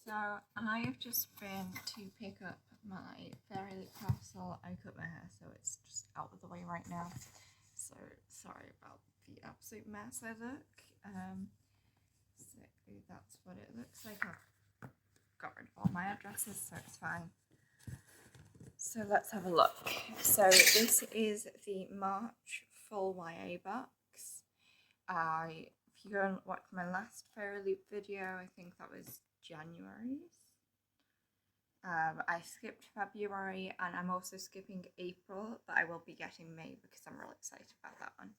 So I have just been to pick up my Fairyloot parcel. I cut my hair so it's just out of the way right now. So sorry about the absolute mess I look. So that's what it looks like. I've got rid of all my addresses so it's fine. So let's have a look. So this is the March full YA box. If you go and watch my last Fairyloot video, I think that was January's. I skipped February and I'm also skipping April, but I will be getting May because I'm really excited about that one.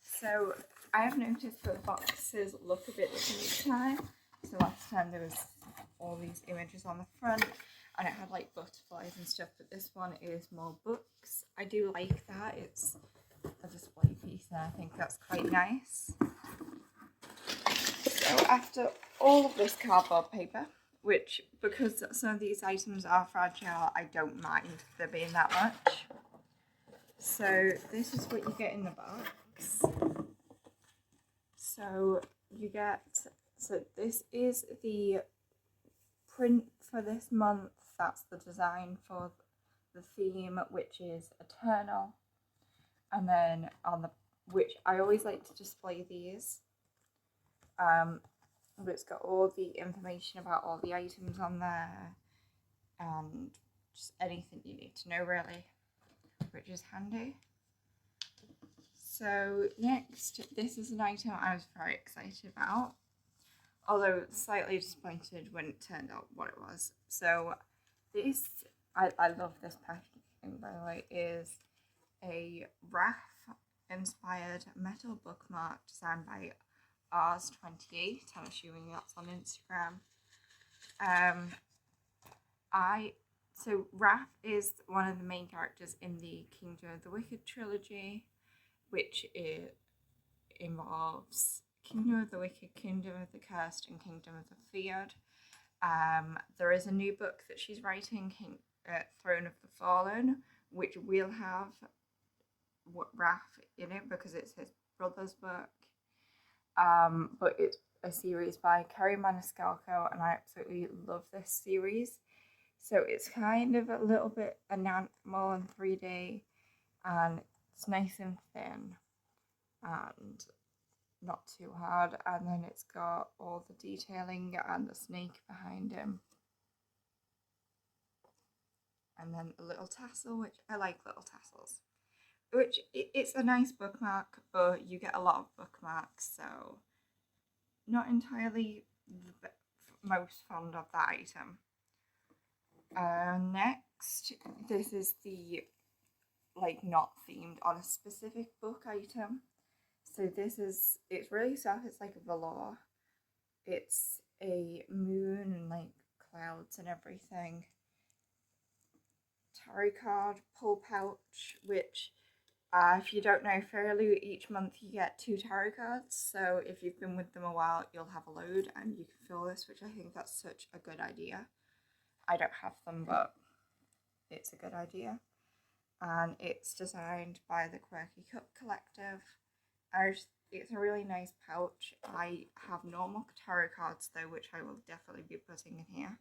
So I have noticed that the boxes look a bit different each time. So last time there was all these images on the front and it had like butterflies and stuff, but this one is more books. I do like that. It's a display piece and I think that's quite nice. So after all of this cardboard paper, which because some of these items are fragile, I don't mind there being that much. So this is what you get in the box. So you get, so this is the print for this month. That's the design for the theme, which is eternal. And then on the, which I always like to display these. But it's got all the information about all the items on there and just anything you need to know really, which is handy. So next, this is an item I was very excited about, although slightly disappointed when it turned out what it was. So this, I love this packaging by the way, is a RAF inspired metal bookmark designed by Rs28. I'm assuming that's on Instagram. So Raph is one of the main characters in the Kingdom of the Wicked trilogy, which involves Kingdom of the Wicked, Kingdom of the Cursed, and Kingdom of the Feared. There is a new book that she's writing, Throne of the Fallen, which will have Raph in it because it's his brother's book. But it's a series by Kerry Maniscalco and I absolutely love this series. So it's kind of a little bit enamel and 3D and it's nice and thin and not too hard, and then it's got all the detailing and the snake behind him. And then a little tassel, which I like little tassels. Which, it's a nice bookmark, but you get a lot of bookmarks, so not entirely the most fond of that item. Next, this is the, like, not themed on a specific book item. So this is, it's really soft, it's like a velour. It's a moon and like clouds and everything. Tarot card pull pouch, which if you don't know, Fairyloot, each month you get 2 tarot cards, so if you've been with them a while, you'll have a load and you can fill this, which I think that's such a good idea. I don't have them, but it's a good idea. And it's designed by the Quirky Cup Collective. It's a really nice pouch. I have normal tarot cards though, which I will definitely be putting in here.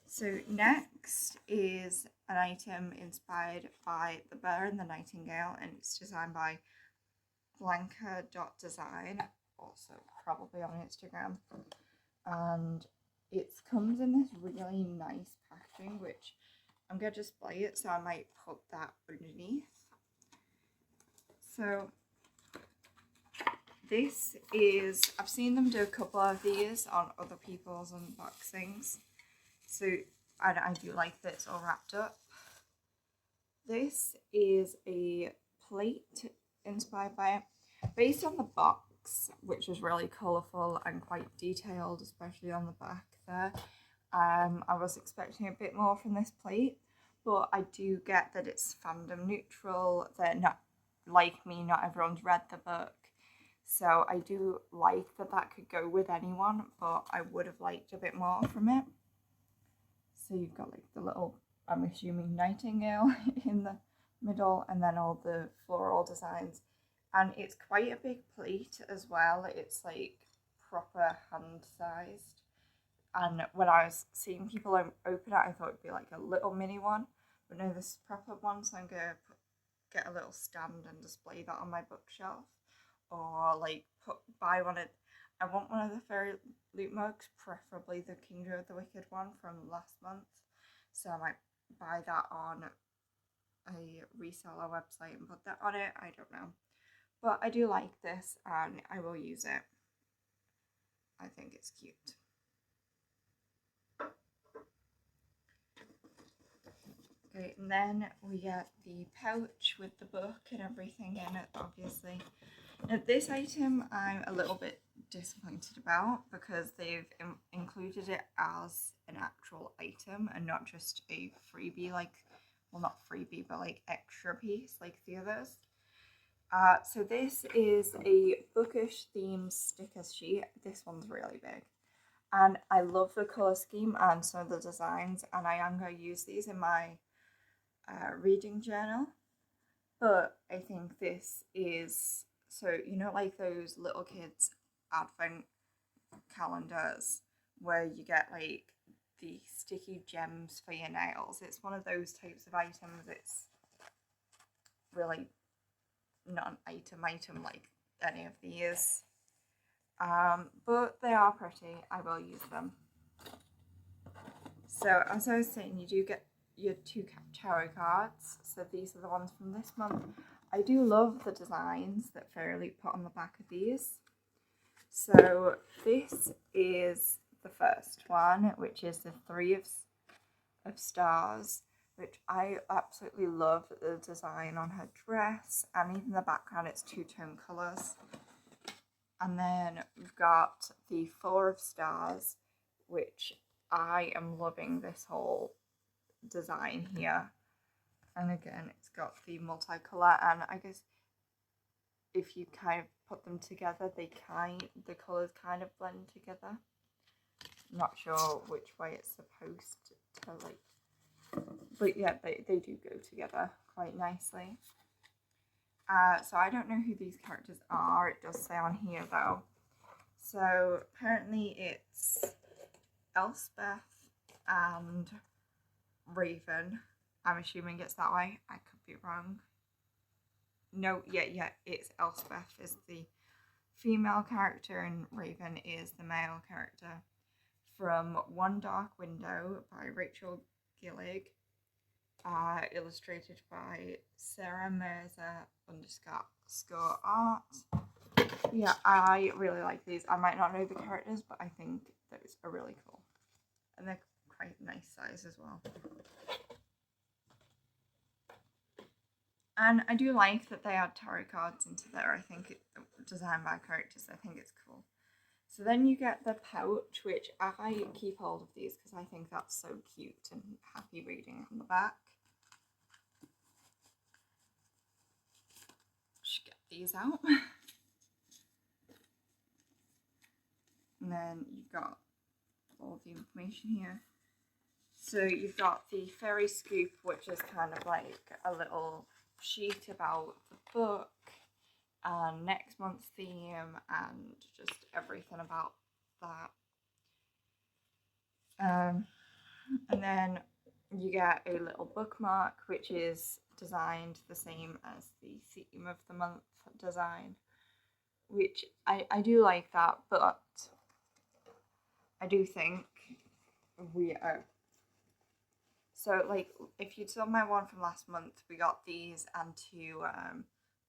So next is an item inspired by The Bear and the Nightingale, and it's designed by Blanca.design, also probably on Instagram. And it comes in this really nice packaging, which I'm going to display it, so I might put that underneath. So this is, I've seen them do a couple of these on other people's unboxings. So I do like that it's all wrapped up. This is a plate inspired by it, based on the box, which is really colourful and quite detailed, especially on the back there. I was expecting a bit more from this plate, but I do get that it's fandom neutral, that not like me, not everyone's read the book. So I do like that could go with anyone, but I would have liked a bit more from it. So you've got like the little, I'm assuming, nightingale in the middle, and then all the floral designs. And it's quite a big plate as well. It's like proper hand-sized. And when I was seeing people open it, I thought it'd be like a little mini one, but no, this is a proper one. So I'm gonna get a little stand and display that on my bookshelf, or like buy one of. I want one of the Fairyloot mugs, preferably the Kingdom of the Wicked one from last month. So I might buy that on a reseller website and put that on it. I don't know, but I do like this and I will use it. I think it's cute. Okay, and then we get the pouch with the book and everything in it, obviously. Now, this item I'm a little bit disappointed about because they've included it as an actual item and not just a freebie, like, well, not freebie, but like extra piece like the others. So this is a Bookish themed sticker sheet. This one's really big. And I love the colour scheme and some of the designs, and I am going to use these in my reading journal. But I think this is, so you know, like those little kids advent calendars where you get like the sticky gems for your nails. It's one of those types of items. It's really not an item like any of these, but they are pretty. I will use them. So as I was saying, you do get your 2 tarot cards. So these are the ones from this month. I do love the designs that Fairyloot put on the back of these. So this is the first one, which is the 3 of stars, which I absolutely love the design on her dress, and even the background, it's 2-tone colours. And then we've got the 4 of stars, which I am loving this whole design here. And again, it's got the multicolour, and I guess if you kind of put them together, the colours kind of blend together. Not sure which way it's supposed to like, but yeah, they do go together quite nicely. So I don't know who these characters are. It does say on here though. So apparently it's Elspeth and Raven. I'm assuming it's that way. I could be wrong. No, yeah, it's Elspeth is the female character and Raven is the male character. From One Dark Window by Rachel Gillig, illustrated by Sarah Mirza _ art. Yeah, I really like these. I might not know the characters, but I think those are really cool. And they're quite nice size as well. And I do like that they add tarot cards into there. I think designed by characters, I think it's cool. So then you get the pouch, which I keep hold of these because I think that's so cute and happy reading on the back. Just get these out. And then you've got all the information here. So you've got the Fairy Scoop, which is kind of like a little sheet about the book and next month's theme and just everything about that. And then you get a little bookmark, which is designed the same as the theme of the month design, which I do like that, but I do think we are. So like if you saw my one from last month, we got these and 2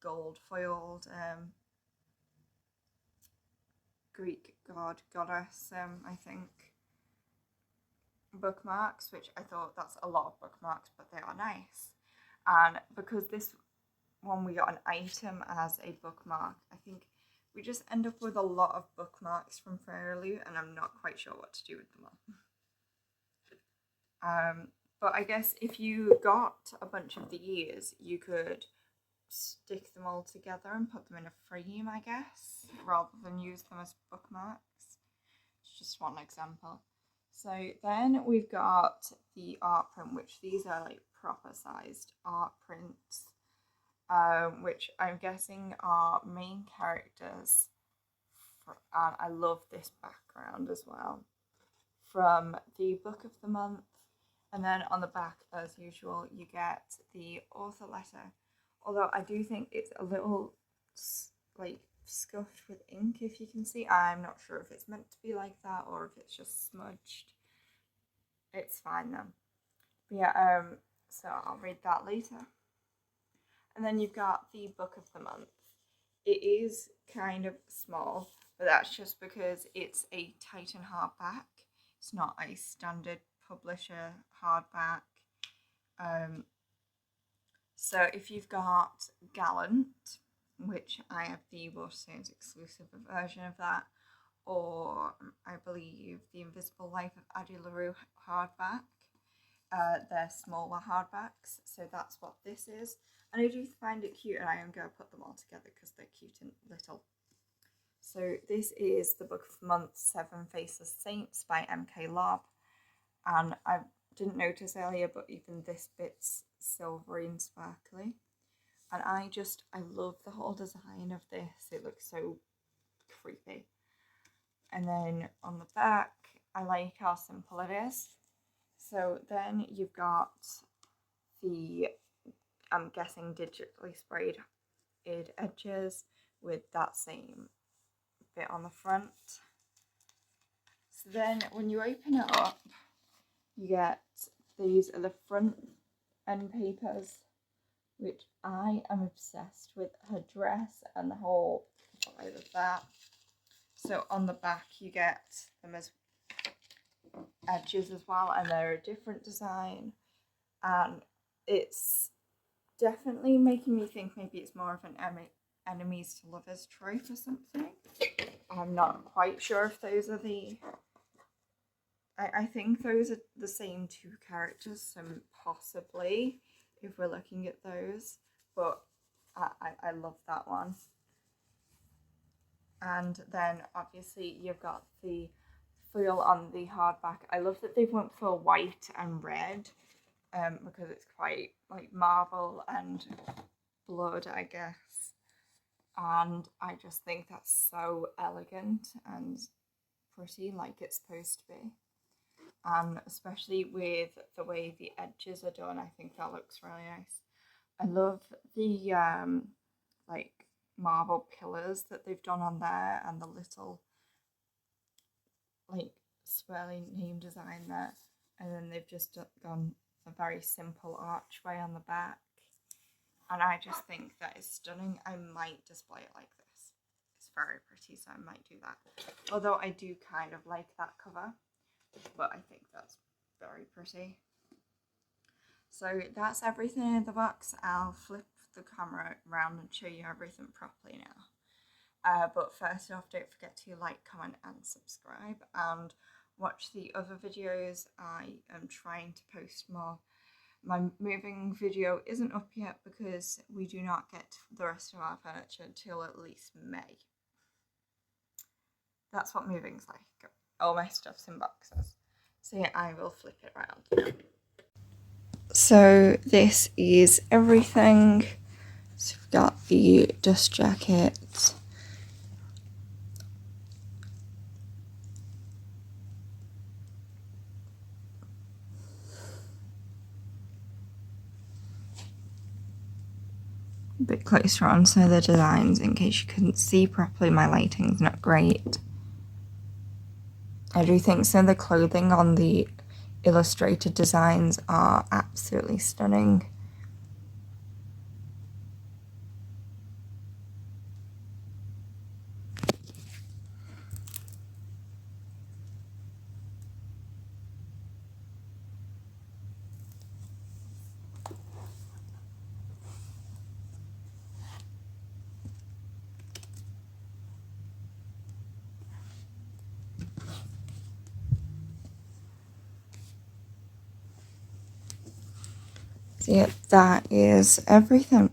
gold foiled Greek goddess, I think, bookmarks, which I thought that's a lot of bookmarks, but they are nice. And because this one we got an item as a bookmark, I think we just end up with a lot of bookmarks from Fairyloot, and I'm not quite sure what to do with them all. But I guess if you got a bunch of these, you could stick them all together and put them in a frame, I guess, rather than use them as bookmarks. It's just one example. So then we've got the art print, which these are like proper sized art prints, which I'm guessing are main characters. And I love this background as well from the book of the month, and then on the back, as usual, you get the author letter. Although I do think it's a little like scuffed with ink, if you can see. I'm not sure if it's meant to be like that or if it's just smudged. It's fine then. But yeah, so I'll read that later. And then you've got the book of the month. It is kind of small, but that's just because it's a Titan hardback. It's not a standard publisher hardback. So if you've got Gallant, which I have the Waterstones exclusive version of that, or I believe the Invisible Life of Addie LaRue hardback, they're smaller hardbacks, so that's what this is. And I do find it cute, and I am going to put them all together because they're cute and little. So this is the book of the month, Seven Faceless Saints by M.K. Lobb. And I didn't notice earlier, but even this bit's silvery and sparkly. And I love the whole design of this. It looks so creepy. And then on the back, I like how simple it is. So then you've got the, I'm guessing, digitally sprayed edges with that same bit on the front. So then when you open it up, you get, these are the front end papers, which I am obsessed with. Her dress and the whole vibe of that. So on the back you get them as edges as well, and they're a different design, and it's definitely making me think maybe it's more of an enemies to lovers trope or something. I'm not quite sure if those are the... I think those are the same two characters, so possibly, if we're looking at those, but I love that one. And then obviously you've got the foil on the hardback. I love that they went for white and red, because it's quite like marble and blood, I guess. And I just think that's so elegant and pretty, like it's supposed to be. And especially with the way the edges are done, I think that looks really nice. I love the like marble pillars that they've done on there, and the little like swirling name design there, and then they've just gone a very simple archway on the back, and I just think that is stunning. I might display it like this. It's very pretty, so I might do that. Although I do kind of like that cover, but I think that's very pretty. So that's everything in the box. I'll flip the camera around and show you everything properly now. But first off, don't forget to like, comment and subscribe, and watch the other videos. I am trying to post more. My moving video isn't up yet because we do not get the rest of our furniture until at least May. That's what moving's like. All my stuff's in boxes. So yeah, I will flip it around. So this is everything. So we've got the dust jacket. A bit closer on some of the designs in case you couldn't see properly. My lighting's not great. I do think some of the clothing on the illustrated designs are absolutely stunning. So yeah, that is everything.